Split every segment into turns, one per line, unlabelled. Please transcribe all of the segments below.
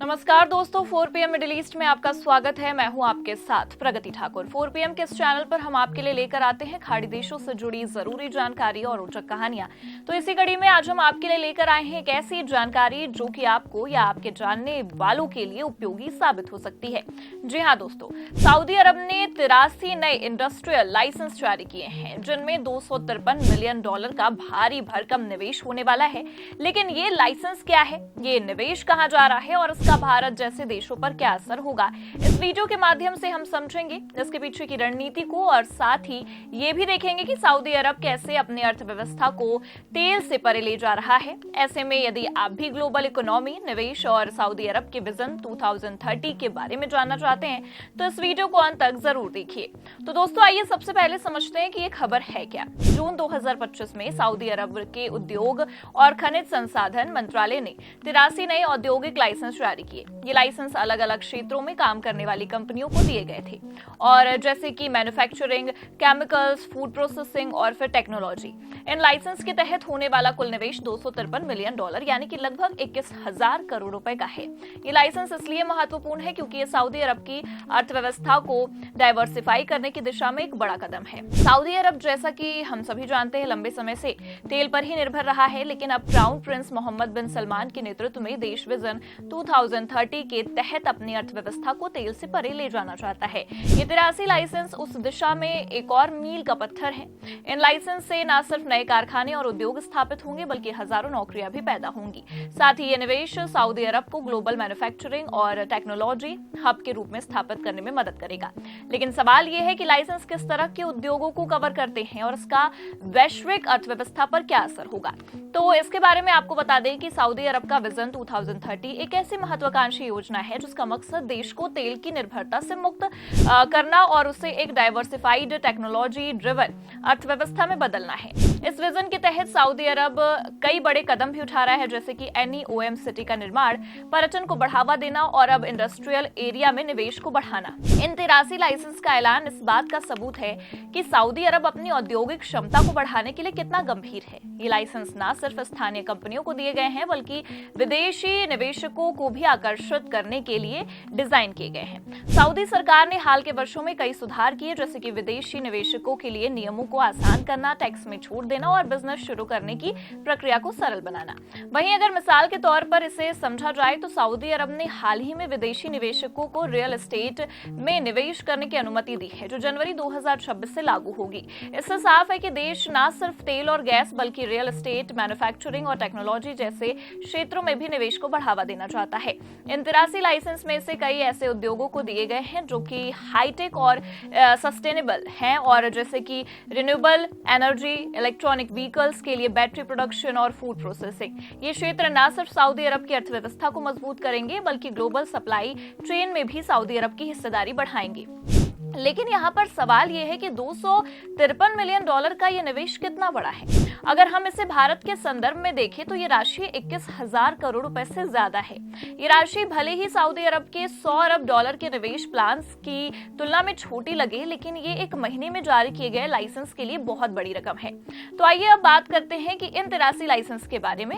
नमस्कार दोस्तों, 4 PM middle east में आपका स्वागत है। मैं हूं आपके साथ प्रगति ठाकुर। 4 PM के इस चैनल पर हम आपके लिए लेकर आते हैं खाड़ी देशों से जुड़ी जरूरी जानकारी और रोचक कहानियां। तो इसी कड़ी में आज हम आपके लिए लेकर आए हैं एक ऐसी जानकारी जो कि आपको या आपके जानने वालों के लिए उपयोगी साबित हो सकती है। जी हाँ दोस्तों, सऊदी अरब ने 83 नए इंडस्ट्रियल लाइसेंस जारी किए हैं, जिनमें $253 मिलियन का भारी भरकम निवेश होने वाला है। लेकिन ये लाइसेंस क्या है, ये निवेश कहाँ जा रहा है और इसका भारत जैसे देशों पर क्या असर होगा, इस वीडियो के माध्यम से हम समझेंगे इसके पीछे की रणनीति को, और साथ ही ये भी देखेंगे कि सऊदी अरब कैसे अपनी अर्थव्यवस्था को तेल से परे ले जा रहा है। ऐसे में यदि आप भी ग्लोबल इकोनॉमी, निवेश और सऊदी अरब के विजन 2030 के बारे में जानना चाहते हैं तो इस वीडियो को अंत तक जरूर देखिए। तो दोस्तों आइए सबसे पहले समझते हैं कि ये खबर है क्या। जून 2025 में सऊदी अरब के उद्योग और खनिज संसाधन मंत्रालय ने 83 नए औद्योगिक लाइसेंस जारी किए। ये लाइसेंस अलग अलग क्षेत्रों में काम करने वाली कंपनियों को दिए गए थे, और जैसे कि मैन्युफैक्चरिंग, केमिकल्स, फूड प्रोसेसिंग और फिर टेक्नोलॉजी। इन लाइसेंस के तहत होने वाला कुल निवेश $253 मिलियन यानी कि लगभग 21,000 करोड़ रुपए का है। ये लाइसेंस इसलिए महत्वपूर्ण है क्योंकि ये सऊदी अरब की अर्थव्यवस्था को डाइवर्सिफाई करने की दिशा में एक बड़ा कदम है। सऊदी अरब, जैसा कि हम सभी जानते हैं, लंबे समय से तेल पर ही निर्भर रहा है, लेकिन अब क्राउन प्रिंस मोहम्मद बिन सलमान के नेतृत्व में देश विजन 2030 के तहत अपनी अर्थव्यवस्था को तेल से परे ले जाना चाहता है। ये 83 लाइसेंस उस दिशा में एक और मील का पत्थर है। इन लाइसेंस से न सिर्फ नए कारखाने और उद्योग स्थापित होंगे, बल्कि हजारों नौकरियां भी पैदा होंगी। साथ ही ये निवेश सऊदी अरब को ग्लोबल मैन्युफैक्चरिंग और टेक्नोलॉजी हब के रूप में स्थापित करने में मदद करेगा। लेकिन सवाल ये है कि लाइसेंस किस तरह के उद्योगों को कवर करते हैं और इसका वैश्विक अर्थव्यवस्था पर क्या असर होगा। तो इसके बारे में आपको बता दें कि सऊदी अरब का विजन 2030 एक ऐसी महत्वाकांक्षी योजना है जिसका मकसद देश को तेल की निर्भरता से मुक्त करना और उसे एक डाइवर्सिफाइड, टेक्नोलॉजी ड्रिवन अर्थव्यवस्था में बदलना है। इस विजन के तहत सऊदी अरब कई बड़े कदम भी उठा रहा है, जैसे कि NEOM सिटी का निर्माण, पर्यटन को बढ़ावा देना और अब इंडस्ट्रियल एरिया में निवेश को बढ़ाना। इन 83 लाइसेंस का ऐलान इस बात का सबूत है कि सऊदी अरब अपनी औद्योगिक क्षमता को बढ़ाने के लिए कितना गंभीर है। ये लाइसेंस न सिर्फ स्थानीय कंपनियों को दिए गए हैं, बल्कि विदेशी निवेशकों को भी आकर्षित करने के लिए डिजाइन किए गए हैं। सऊदी सरकार ने हाल के वर्षों में कई सुधार किए, जैसे कि विदेशी निवेशकों के लिए नियमों को आसान करना, टैक्स में छूट देना और बिजनेस शुरू करने की प्रक्रिया को सरल बनाना। वहीं अगर मिसाल के तौर पर इसे समझा जाए तो सऊदी अरब ने हाल ही में विदेशी निवेशकों को रियल एस्टेट में निवेश करने की अनुमति दी है, जो जनवरी 2026 से लागू होगी। इससे साफ है कि देश न सिर्फ तेल और गैस, बल्कि रियल एस्टेट, मैन्युफैक्चरिंग और टेक्नोलॉजी जैसे क्षेत्रों में भी निवेश को बढ़ावा देना चाहता है। इन 83 लाइसेंस में से कई ऐसे उद्योगों को दिए गए हैं जो कि हाईटेक और सस्टेनेबल हैं, और जैसे कि रिन्यूएबल एनर्जी, इलेक्ट्रॉनिक व्हीकल्स के लिए बैटरी प्रोडक्शन और फूड प्रोसेसिंग। ये क्षेत्र न सिर्फ सऊदी अरब की अर्थव्यवस्था को मजबूत करेंगे, बल्कि ग्लोबल सप्लाई चेन में भी सऊदी अरब की हिस्सेदारी बढ़ाएंगे। लेकिन यहाँ पर सवाल यह है कि $253 मिलियन का ये निवेश कितना बड़ा है। अगर हम इसे भारत के संदर्भ में देखें तो ये राशि 21,000 करोड़ रुपए से ज्यादा है। ये राशि भले ही सऊदी अरब के $100 अरब के निवेश प्लान्स की तुलना में छोटी लगे, लेकिन ये एक महीने में जारी किए गए लाइसेंस के लिए बहुत बड़ी रकम है। तो आइए अब बात करते हैं कि इन 83 लाइसेंस के बारे में।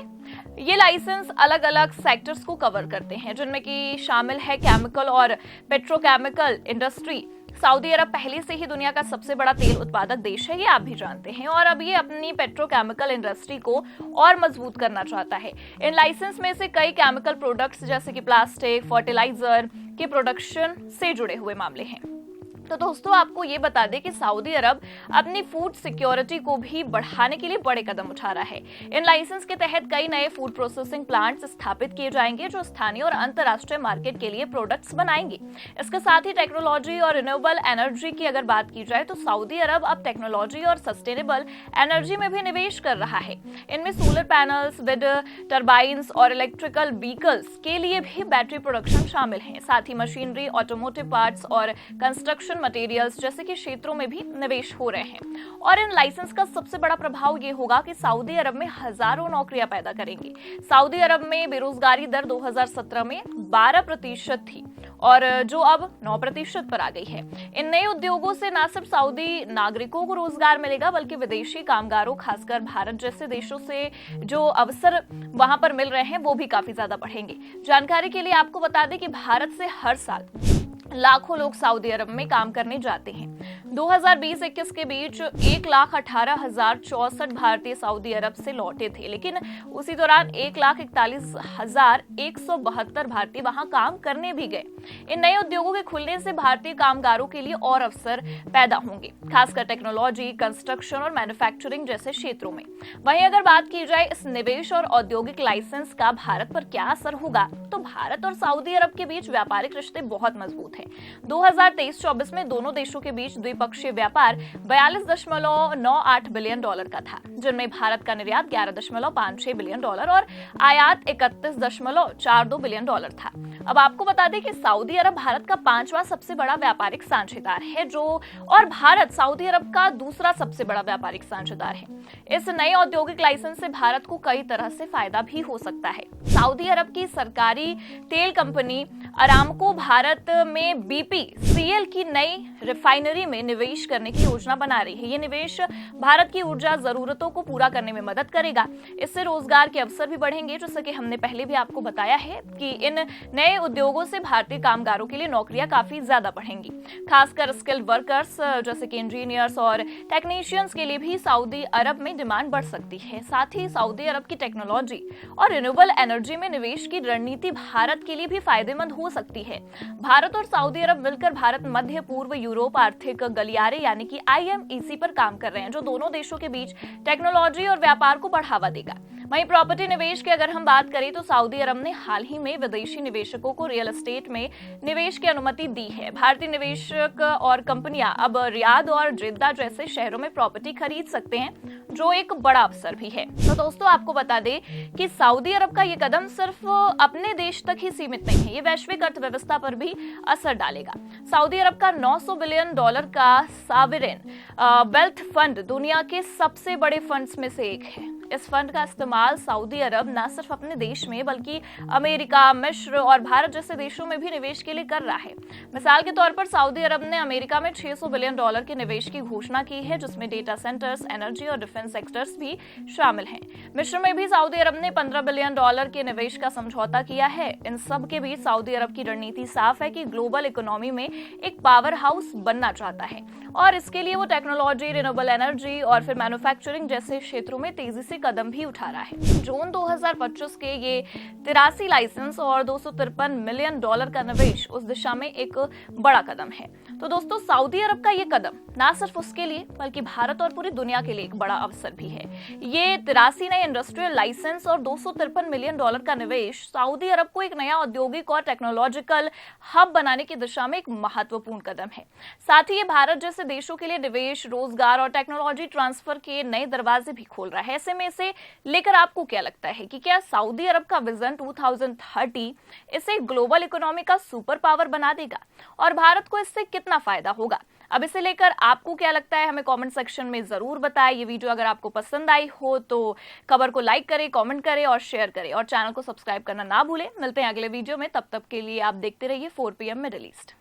ये लाइसेंस अलग अलग सेक्टर्स को कवर करते हैं, जिनमें कि शामिल है केमिकल और पेट्रोकेमिकल इंडस्ट्री। सऊदी अरब पहले से ही दुनिया का सबसे बड़ा तेल उत्पादक देश है, ये आप भी जानते हैं, और अब ये अपनी पेट्रोकेमिकल इंडस्ट्री को और मजबूत करना चाहता है। इन लाइसेंस में से कई केमिकल प्रोडक्ट्स जैसे कि प्लास्टिक, फर्टिलाइजर के प्रोडक्शन से जुड़े हुए मामले हैं। तो दोस्तों आपको ये बता दें कि सऊदी अरब अपनी फूड सिक्योरिटी को भी बढ़ाने के लिए बड़े कदम उठा रहा है। इन लाइसेंस के तहत कई नए फूड प्रोसेसिंग प्लांट्स स्थापित किए जाएंगे, जो स्थानीय और अंतर्राष्ट्रीय मार्केट के लिए प्रोडक्ट्स बनाएंगे। इसके साथ ही टेक्नोलॉजी और रिन्यूएबल एनर्जी की अगर बात की जाए तो सऊदी अरब अब टेक्नोलॉजी और सस्टेनेबल एनर्जी में भी निवेश कर रहा है। इनमें सोलर पैनल्स, विंड टर्बाइंस और इलेक्ट्रिकल व्हीकल्स के लिए भी बैटरी प्रोडक्शन शामिल है। साथ ही मशीनरी, ऑटोमोटिव पार्ट्स और कंस्ट्रक्शन मटेरियल्स जैसे कि क्षेत्रों में भी निवेश हो रहे हैं। और इन लाइसेंस का सबसे बड़ा प्रभाव ये होगा कि सऊदी अरब में हजारों नौकरियां पैदा करेंगे। सऊदी अरब में बेरोजगारी दर 2017 में 12% थी और जो अब 9% पर आ गई है। इन नए उद्योगों से न सिर्फ सऊदी नागरिकों को रोजगार मिलेगा बल्कि विदेशी कामगारों, खासकर भारत जैसे देशों से जो अवसर वहां पर मिल रहे हैं वो भी काफी ज्यादा बढ़ेंगे। जानकारी के लिए आपको बता दें कि भारत से हर साल लाखों लोग सऊदी अरब में काम करने जाते हैं। 2020-21 के बीच 1,18,064 भारतीय सऊदी अरब से लौटे थे, लेकिन उसी दौरान 1,41,172 भारतीय वहां काम करने भी गए। इन नए उद्योगों के खुलने से भारतीय कामगारों के लिए और अवसर पैदा होंगे, खासकर टेक्नोलॉजी, कंस्ट्रक्शन और मैन्युफैक्चरिंग जैसे क्षेत्रों में। वहीं अगर बात की जाए इस निवेश और औद्योगिक लाइसेंस का भारत पर क्या असर होगा, तो भारत और सऊदी अरब के बीच व्यापारिक रिश्ते बहुत मजबूत हैं। 2023-24 में दोनों देशों के बीच द्विपक्षीय व्यापार $42.98 बिलियन का था, जिनमें भारत का निर्यात $11.56 बिलियन और आयात $31.42 बिलियन था। अब आपको बता दें कि सऊदी अरब भारत का 5वां सबसे बड़ा व्यापारिक साझेदार है, और भारत सऊदी अरब का दूसरा सबसे बड़ा व्यापारिक साझेदार है। इस नए औद्योगिक लाइसेंस से भारत को कई तरह से फायदा भी हो सकता है। सऊदी अरब की सरकारी तेल कंपनी अरामको भारत में BPCL की नई रिफाइनरी में निवेश करने की योजना बना रही है। ये निवेश भारत की ऊर्जा जरूरतों को पूरा करने में मदद करेगा। इससे रोजगार के अवसर भी बढ़ेंगे, जैसे कि हमने पहले भी आपको बताया है कि इन नए उद्योगों से भारतीय कामगारों के लिए नौकरियां काफी ज्यादा बढ़ेंगी, खासकर स्किल्ड वर्कर्स जैसे कि इंजीनियर्स और टेक्नीशियंस के लिए भी सऊदी अरब में डिमांड बढ़ सकती है। साथ ही सऊदी अरब की टेक्नोलॉजी और रिन्यूएबल एनर्जी में निवेश की रणनीति भारत के लिए भी फायदेमंद हो सकती है। भारत और सऊदी अरब मिलकर भारत मध्य पूर्व यूरोप आर्थिक गलियारे यानी कि IMEC पर काम कर रहे हैं, जो दोनों देशों के बीच टेक्नोलॉजी और व्यापार को बढ़ावा देगा। वहीं प्रॉपर्टी निवेश की अगर हम बात करें तो सऊदी अरब ने हाल ही में विदेशी निवेशकों को रियल एस्टेट में निवेश की अनुमति दी है। भारतीय निवेशक और कंपनियां अब रियाद और जिद्दा जैसे शहरों में प्रॉपर्टी खरीद सकते हैं, जो एक बड़ा अवसर भी है। तो दोस्तों आपको बता दें कि सऊदी अरब का ये कदम सिर्फ अपने देश तक ही सीमित नहीं है, ये वैश्विक अर्थव्यवस्था पर भी असर डालेगा। सऊदी अरब का $900 बिलियन का सॉवरेन वेल्थ फंड दुनिया के सबसे बड़े फंड्स में से एक है। इस फंड का इस्तेमाल सऊदी अरब न सिर्फ अपने देश में बल्कि अमेरिका, मिस्र और भारत जैसे देशों में भी निवेश के लिए कर रहा है। मिसाल के तौर पर सऊदी अरब ने अमेरिका में $600 बिलियन के निवेश की घोषणा की है, जिसमें डेटा सेंटर्स, एनर्जी और डिफेंस सेक्टर्स भी शामिल हैं। मिस्र में भी सऊदी अरब ने $15 बिलियन के निवेश का समझौता किया है। इन सब के बीच सऊदी अरब की रणनीति साफ है कि ग्लोबल इकोनॉमी में एक पावर हाउस बनना चाहता है और इसके लिए वो टेक्नोलॉजी, रिन्यूएबल एनर्जी और फिर मैन्युफैक्चरिंग जैसे क्षेत्रों में तेजी से कदम भी उठा रहा है। जून 2025 के ये 83 लाइसेंस और $253 मिलियन का निवेश उस दिशा में एक बड़ा कदम है। तो दोस्तों सऊदी अरब का ये कदम ना सिर्फ उसके लिए बल्कि भारत और पूरी दुनिया के लिए एक बड़ा अवसर भी है। ये 83 नए इंडस्ट्रियल लाइसेंस और $253 मिलियन का निवेश सऊदी अरब को एक नया औद्योगिक और टेक्नोलॉजिकल हब बनाने की दिशा में एक महत्वपूर्ण कदम है। साथ ही ये भारत जैसे देशों के लिए निवेश, रोजगार और टेक्नोलॉजी ट्रांसफर के नए दरवाजे भी खोल रहा है। ऐसे में इसे लेकर आपको क्या लगता है कि क्या सऊदी अरब का विजन 2030 इसे ग्लोबल इकोनॉमी का सुपर पावर बना देगा और भारत को इससे कितना फायदा होगा? अब इसे लेकर आपको क्या लगता है हमें कमेंट सेक्शन में जरूर बताएं। ये वीडियो अगर आपको पसंद आई हो तो खबर को लाइक करें, कमेंट करें और शेयर करें और चैनल को सब्सक्राइब करना ना भूलें। मिलते हैं अगले वीडियो में, तब तक के लिए आप देखते रहिए 4 PM मिडिल ईस्ट।